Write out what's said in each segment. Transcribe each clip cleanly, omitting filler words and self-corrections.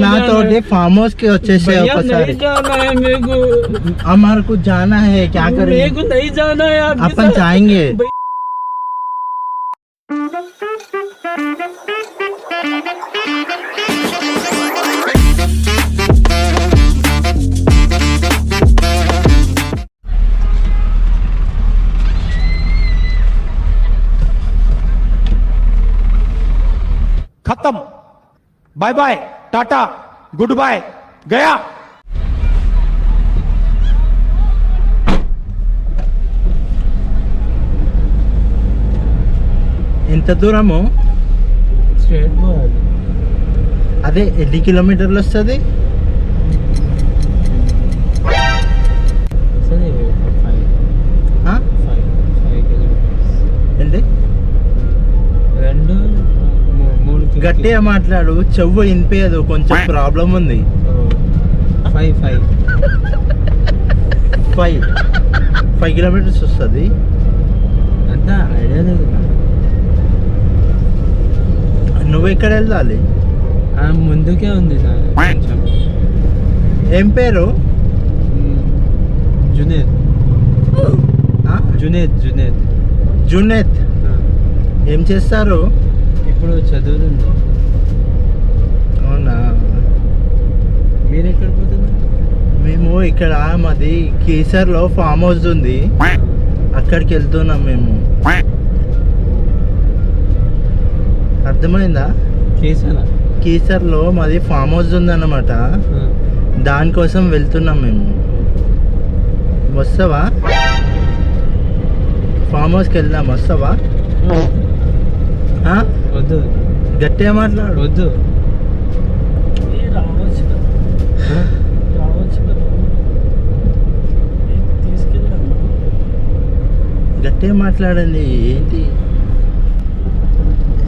నాతోటి farm house కి వచ్చేసే ఒకసారి हमारे को जाना है क्या करें मेरे को नहीं जाना है अपन जाएंगे खत्म bye bye tata goodbye गया ఎంత దూరము స్ట్రైట్ పోవాలి అదే ఎన్ని కిలోమీటర్లు వస్తుంది సరే 5 కిలోమీటర్స్ ఏంటి రెండు మూడు గట్టిగా మాట్లాడు చెవు వినిపించదు కొంచెం ప్రాబ్లం ఉంది 5 కిలోమీటర్స్ వస్తుంది అంతా ఐడియా లేదు నువ్వు ఎక్కడ వెళ్ళాలి ముందుకే ఉంది కొంచెం ఏం పేరు జునేద్ జునేద్ జునేద్ జునేద్ ఏం చేస్తారు ఇప్పుడు చదువుతుంది అవునా మీరు ఎక్కడ పోతున్నారు మేము ఇక్కడ మాది కేసర్లో ఫామ్ హౌస్ ఉంది అక్కడికి వెళ్తున్నాం మేము అర్థమైందా కేసర్లో మాది ఫామ్ హౌస్ ఉందన్నమాట దానికోసం వెళ్తున్నాం మేము వస్తావా ఫామ్ హౌస్కి వెళ్దాం వస్తావా వద్దు గట్టిగా మాట్లాడు వద్దు గట్టిగా మాట్లాడండి ఏంటి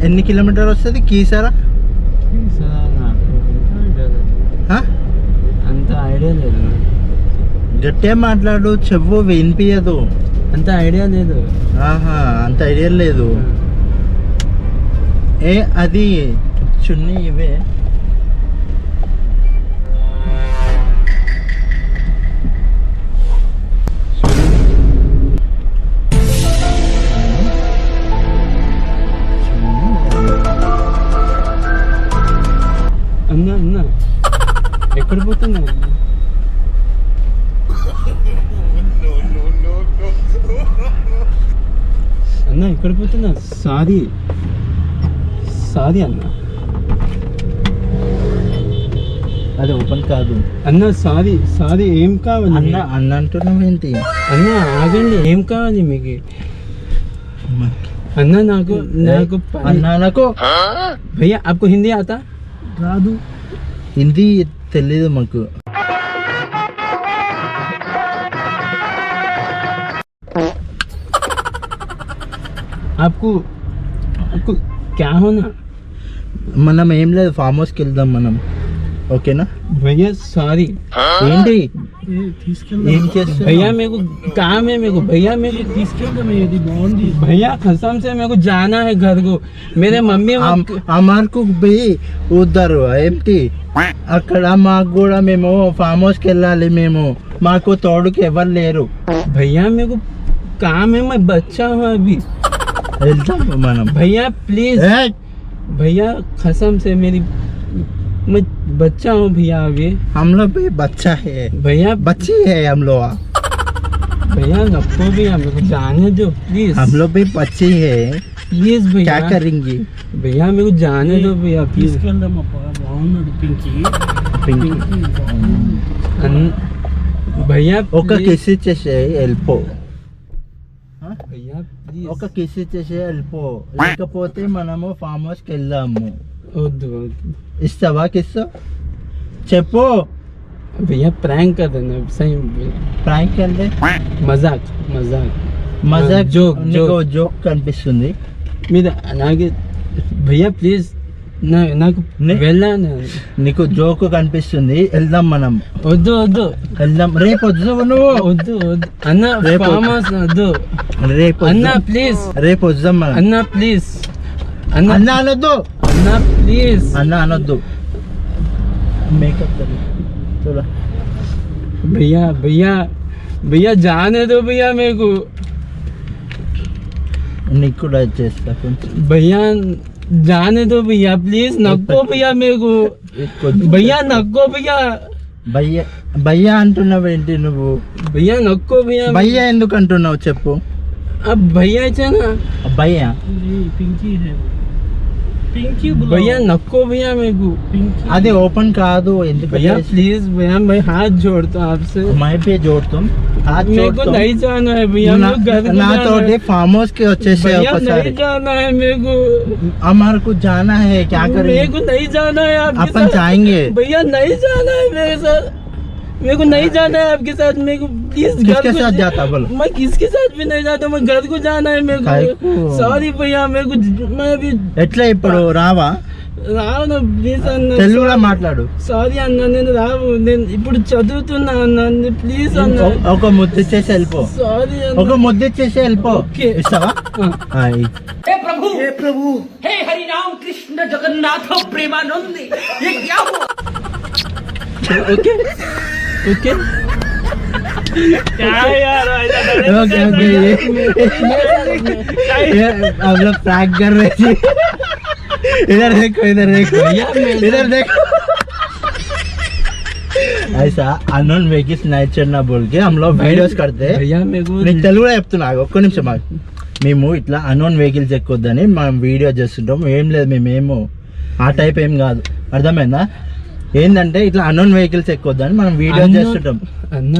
ఎన్ని కిలోమీటర్ వస్తుంది కీసారా అంత ఐడియా లేదు గట్టిగా మాట్లాడు చెవు వినిపించదు అంత ఐడియా లేదు అంత ఐడియా లేదు ఏ అది చున్నీ ఇవే అన్నా అన్నా ఎక్కడ పోతున్నా అన్నా ఎక్కడ పోతున్నా సారీ అన్న అది ఓపెన్ కాదు అన్న సారీ ఏం కావాలి అన్న అంటున్నావు ఏంటి అన్న ఆగండి ఏం కావాలి మీకు అన్న నాకు నాకు భయ్యా आपको हिंदी आता రాదు హిందీ తెలీదు మాకు आपको क्या होना మనం ఏం లేదు ఫామ్ హౌస్కి వెళ్దాం మనం ఓకేనా भैया सॉरी ఏంటి ఏం చేస్తా भैया मेरे को काम है मेरे को भैया मेरे को भैया कसम से मेरे को जाना है घर को मेरे मम्मी అమార్కు పోయి ఉద్దరు ఏంటి అక్కడ మాకు కూడా మేము ఫామ్ హౌస్కి వెళ్ళాలి మేము మాకు తోడుకి ఎవరు లేరు भैया मेरे को काम है मैं बच्चा हूँ अभी వెళ్తాం మనం भैया प्लीज भैया कसम से मेरी मैं बच्चा हूँ भैया अभी हम लोग भी बच्चा है भैया बच्ची है हम लोग भैया आपको भी हमें को जाने दो प्लीज हम लोग भी बच्ची है प्लीज भैया क्या करेंगी भैया मेरे को जाने दो भैया प्लीज भैया ఒక కిస్ ఇచ్చేసే వెళ్ళిపో भैया प्लीज ఒక కిస్ ఇచ్చేసే వెళ్ళిపో లేకపోతే మనము ఫామ్ హౌస్కి వెళ్దాము వద్దు ఇస్తావా కిస్ చెప్పు भैया प्रैंक कर देना सही ప్రాంక్ అంటే मजाक జోక్ జోక్ కనిపిస్తుంది మీద అలాగే భయ్యా ప్లీజ్ నాకు వెళ్ళాను నీకు జోక్ కనిపిస్తుంది వెళ్దాం మనం వద్దు వెళ్దాం రేపు వద్దు నువ్వు వద్దు అన్న ఫామ్ హౌస్ వద్దు రేపు అన్న ప్లీజ్ రేపు వద్దాం మనం అన్న ప్లీజ్ అన్న అనొద్దు అన్నా ప్లీజ్ అన్న అనొద్దు. మేకప్ చూడ भैया भैया भैया जाने दो भैया मेरे को నీకు కూడా చేస్తా కొంచెం. भैया जाने दो भैया प्लीज नको भैया मेरे को भैया नको भैया భయ్య భయ్య అంటున్నావు ఏంటి నువ్వు? भैया नको भैया భయ్య ఎందుకు అంటున్నావు చెప్పు. अब भैया है ना భయ్య पिंकी है भैया नको भैया मेरे को అది ఓపెన్ కాదు. ఎందుకు भैया प्लीज भैया मैं हाथ जोड़ता हूँ आपसे మై పే జోడుతాం मेरे को नहीं जाना है भैया मेरे को घर को जाना నాతోటి है। ఫామ్ హౌస్ కి వచ్చేసే भैया ఒకసారి. नहीं जाना है मेरे को हमारे को जाना है क्या करें? मेरे को नहीं जाना है आपके अपन साथ। जाएंगे. भैया नहीं जाना है मेरे साथ मेरे को नहीं जाना है आपके साथ मेरे को प्लीज किसके साथ जाता बोलो? मैं किसके साथ भी नहीं जाता मैं घर को जाना है मेरे काहे को को? सॉरी भैया मेरे को मैं अभी ఎట్లా ఇప్పుడు రావా? రావున ప్లీజ్ తెలుగులో మాట్లాడు. సారీ అన్న నేను రావు నేను ఇప్పుడు చదువుతున్నా అన్న ప్లీజ్ అన్న ఒక ముద్ద ఇచ్చేసి వెళ్ళిపో. సారీ ఒక ముద్ద ఇచ్చేసి వెళ్ళిపో. ఓకే. ఇస్తావా? ఆ, ఇ- हे प्रभु हे हरि राम कृष्ण जगन्नाथ प्रेमानंद ये क्या हुआ ఓకే ఓకే ओके ओके ये हम लोग प्रैंक कर रहे थे. इधर देखो इधर देखो इधर देखो. ऐसा अननोन व्हीकल्स नाइट चढ़ना बोल के हम लोग वीडियोस करते. భయ్యా మీకు నీకు తెలుగులో చెప్తున్నా ఒక్క నిమిషం ఆగు. మేము ఇట్లా అన్నోన్ వెహికల్స్ ఎక్కొద్దని మనం వీడియో చేస్తుంటాం. ఏం లేదు మేమేమో ఆ టైప్ ఏం కాదు. అర్థమైందా? ఏంటంటే ఇట్లా అన్నోన్ వెహికల్స్ ఎక్కొద్దని మనం వీడియో చేస్తుంటాం. అన్న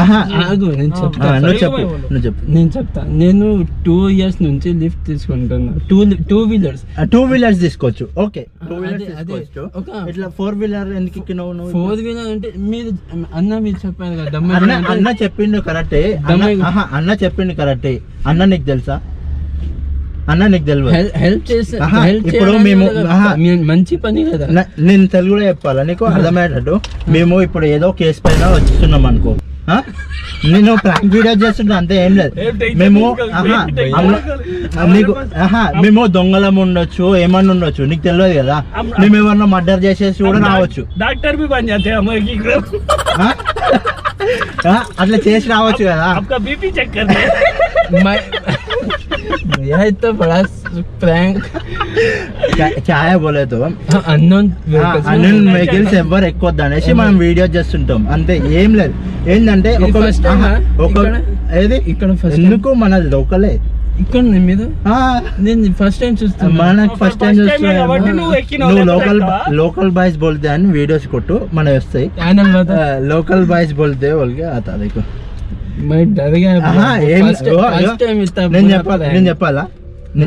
ఆహా, ఆగు నేను చెప్తా నువ్వు చెప్పు నువ్వు చెప్పు. నేను చెప్తా నేను 2 years నుంచి లిఫ్ట్ తీసుకుంటున్నా టూ వీలర్స్ టూ వీలర్స్ తీసుకోవచ్చు. ఓకే టూ వీలర్స్ అదే, అదే. తీసుకోవచ్చు. ఒక- ఇట్లా ఇట్లా 4 వీలర్ ఎందుకు ఎక్కినావు నువ్వు? 4 వీలర్ అంటే మీరు అన్న మీరు చెప్పారు కదా దమ్మ అన్న అంటే- అన్న చెప్పిండు కరెక్టే. అన్న చెప్పిండు కరెక్టే. అన్న నీకు తెలుసా? అన్న నీకు తెలియదు. హెల్ప్ చేస్తే ఆహా, help ఇప్పుడు చేయడానికి మేము- కదా. ఆహా. మంచి పని కదా నేను తెలుగులో చెప్పాలా నీకు అర్థమయ్యేటట్టు? మేము ఇప్పుడు ఏదో కేసు పైన వచ్చిస్తున్నాం అనుకో. ఆ? నేను ప్రాంక్ వీడియో చేస్తుంటా అంతే, ఏం లేదు. మేము ఆహా, నీకు ఆహా మేము దొంగలం ఉండొచ్చు ఏమన్నా ఉండొచ్చు నీకు తెలియదు కదా. మేము ఎవరన్నా మర్డర్ చేసేసి కూడా రావచ్చు. डॉक्टर भी बन जाते हैं हम एकीकृत ఆ? ఆ? అట్లా చేసి రావచ్చు కదా. आपका बीपी चेक कर रहे हैं भैया इतना बड़ा प्रैंक ఛాయ బోలేతో అన్నోన్ అన్నోన్ వెహికల్స్ ఎవరు ఎక్కొద్దు అనేసి మనం వీడియో చేస్తుంటాం అంతే, ఏం లేదు. ఏంటంటే ఇది ఒక first time ఆహా, ఆ? ఒక ఇక్కడ? ఏది ఇక్కడ first time? ఎందుకు మనది లోకలే. ఇక్కడ నీ మీద ఆ, నేను ఫస్ట్ టైం చూస్తున్నా మనకు ఫస్ట్ టైం First time ఏ కాబట్టి నువ్వు ఎక్కినావు, నువ్వు లేకపోతే లోకల్ ఎక్కవా? లోకల్ బాయ్స్ बोलते అని వీడియోస్ కొట్టు మన వస్తాయి. ఛానల్ బతా లోకల్ బాయ్స్ बोलते बोल के आता देखो. मैं डर गया ఆహా, ఏం ఫస్ట్ టైం ఇస్తా నేను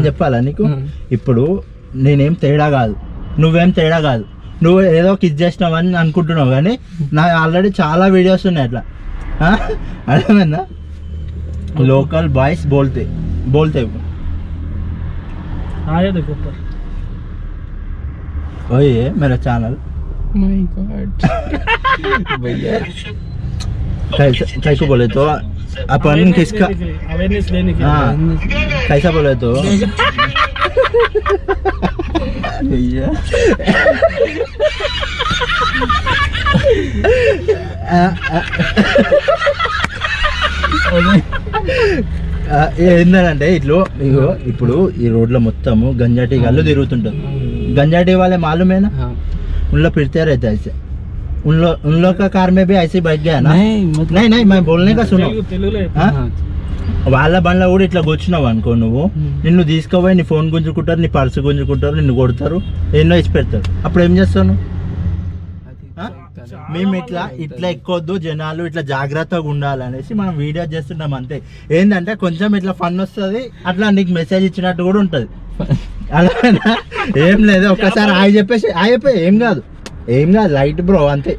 చెప్పాలా నీకు? ఇప్పుడు నేనేం తేడా కాదు, నువ్వేం తేడా కాదు. నువ్వు ఏదో కిస్ చేసినావని అనుకుంటున్నావు కానీ నా ఆల్రెడీ చాలా వీడియోస్ ఉన్నాయి అట్లా. ఆ? అర్థమైందా? లోకల్ బాయ్స్ బోల్తే आया देखो ऊपर ओए मेरा चैनल माय गॉड भैया कैसे बोले तो अपन किसका अवेयरनेस लेने के हाँ कैसा बोले तो भैया ఏంటంటే ఇట్లో ఇగో ఇప్పుడు ఈ రోడ్లో మొత్తము గంజాటి గాళ్ళు తిరుగుతుంటారు. गंजाटी वाले मालूम है ना? हाँ उन लोग फिरते रहते हैं ऐसे. उन लोग का कार में भी ऐसे ही बैठ गया ना? नहीं मतलब नहीं मैं बोलने का सुनो. తెలుగులో ఆ? हाँ వాళ్ళ బండ్లో కూడా ఇట్లా కూర్చున్నావు అనుకో నువ్వు, నిన్ను తీసుకుపోయి నీ ఫోన్ గుంజుకుంటారు, నీ పర్సు గుంజుకుంటారు, నిన్ను కొడతారు, ఎన్నో ఇచ్చి పెడతారు. అప్పుడు ఏం చేస్తాను? మేము ఇట్లా ఎక్కొద్దు, జనాలు ఇట్లా జాగ్రత్తగా ఉండాలనేసి మనం వీడియో చేస్తున్నాం అంతే. ఏంటంటే కొంచెం ఇట్లా ఫన్ వస్తుంది, అట్లా నీకు మెసేజ్ ఇచ్చినట్టు కూడా ఉంటుంది. అలానా? ఏం లేదు, ఒక్కసారి హాయ్ చెప్పేసి హాయ్ చెప్పే, ఏం కాదు లైట్ బ్రో అంతే.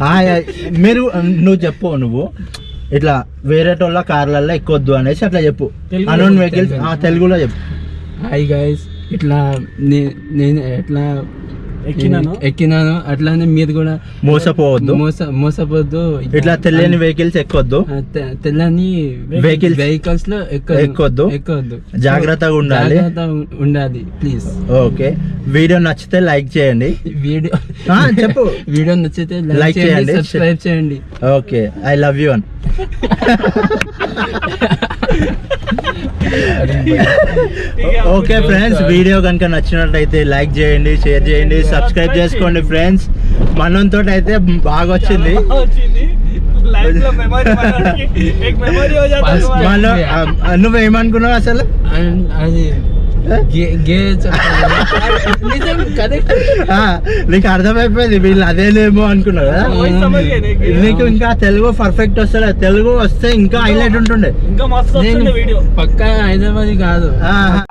హాయ్ మీరు నువ్వు చెప్పు, నువ్వు ఇట్లా వేరే వాళ్ళ కార్లలో ఎక్కొద్దు అనేసి అట్లా చెప్పు. అన్నోన్ వెహికల్స్ తెలుగులో చెప్పు. హాయ్ గైస్ ఇట్లా నేను ఎట్లా ఎక్కినాను అట్లానే మీరు కూడా మోసపోవద్దు, మోసపోద్దు. ఇట్లా తెలియని వెహికల్స్ ఎక్కొద్దు, తెల్లని వెహికల్స్ లో ఎక్కొద్దు, జాగ్రత్తగా ఉండాలి. ఉండాలి ప్లీజ్. ఓకే, వీడియో నచ్చితే లైక్ చేయండి. వీడియో చెప్పు. వీడియో నచ్చితే Like లైక్ చేయండి, చేయండి, సబ్స్క్రైబ్ చేయండి. ఓకే, ఐ లవ్ యూ అని. ఓకే ఫ్రెండ్స్, వీడియో కనుక నచ్చినట్టయితే లైక్ చేయండి, షేర్ చేయండి, సబ్స్క్రైబ్ చేసుకోండి ఫ్రెండ్స్. మనంతో అయితే బాగా వచ్చింది. लाइफ में मेमोरी बनाने की एक मेमोरी हो जाता है तुम्हारा। మన నువ్వేమనుకున్నావు అసలు? అది నీకు అర్థమైపోయింది వీళ్ళు అదేలేమో అనుకున్నావు కదా. वही समझ गए ना कि నీకు ఇంకా తెలుగు పర్ఫెక్ట్ వస్తలే, తెలుగు వస్తే ఇంకా హైలైట్ ఉంటుండే. इनका मस्त నేను वीडियो పక్కా హైదరాబాద్ కాదు. ఆహా.